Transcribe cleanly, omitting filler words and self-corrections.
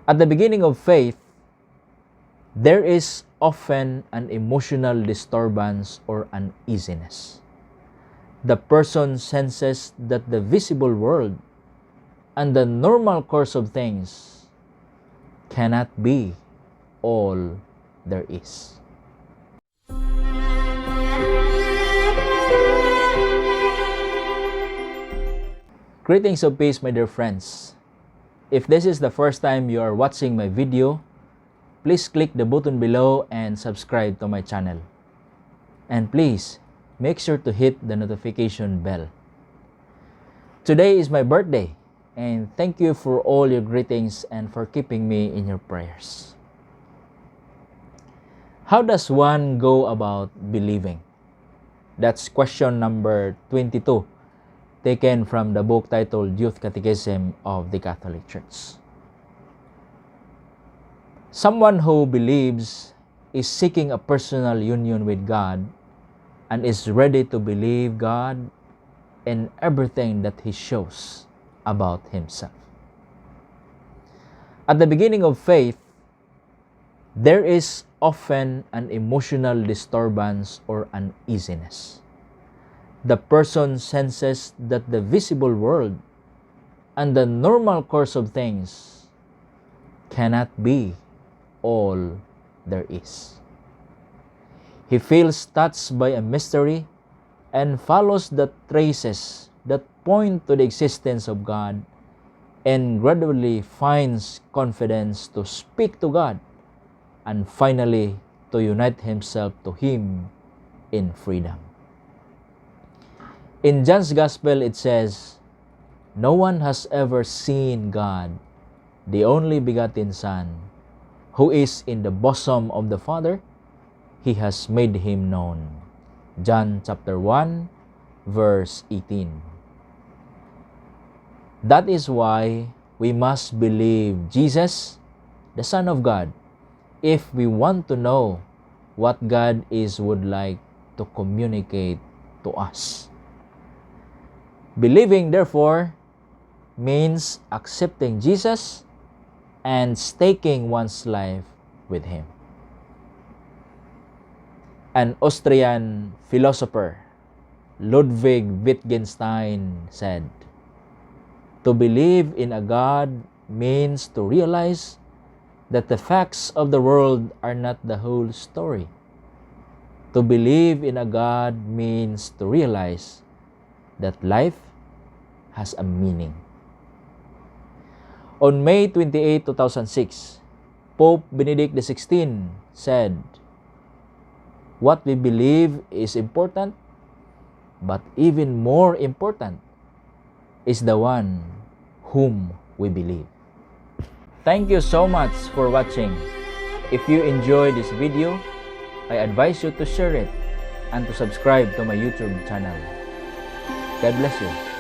At the beginning of faith, there is often an emotional disturbance or uneasiness. The person senses that the visible world and the normal course of things cannot be all there is. Greetings of peace, my dear friends. If this is the first time you are watching my video, please click the button below and subscribe to my channel. And please, make sure to hit the notification bell. Today is my birthday, and thank you for all your greetings and for keeping me in your prayers. How does one go about believing? That's question number 22, taken from the book titled Youth Catechism of the Catholic Church. Someone who believes is seeking a personal union with God and is ready to believe God in everything that He shows about Himself. At the beginning of faith, there is often an emotional disturbance or uneasiness. The person senses that the visible world and the normal course of things cannot be all there is. He feels touched by a mystery and follows the traces that point to the existence of God and gradually finds confidence to speak to God and finally to unite himself to Him in freedom. In John's Gospel, it says, "No one has ever seen God, the only begotten Son, who is in the bosom of the Father. He has made Him known." John chapter 1, verse 18. That is why we must believe Jesus, the Son of God, if we want to know what God would like to communicate to us. Believing, therefore, means accepting Jesus and staking one's life with Him. An Austrian philosopher, Ludwig Wittgenstein, said, "To believe in a God means to realize that the facts of the world are not the whole story. To believe in a God means to realize that life has a meaning." On May 28, 2006, Pope Benedict XVI said, "What we believe is important, but even more important is the one whom we believe." Thank you so much for watching. If you enjoyed this video, I advise you to share it and to subscribe to my YouTube channel. God bless you.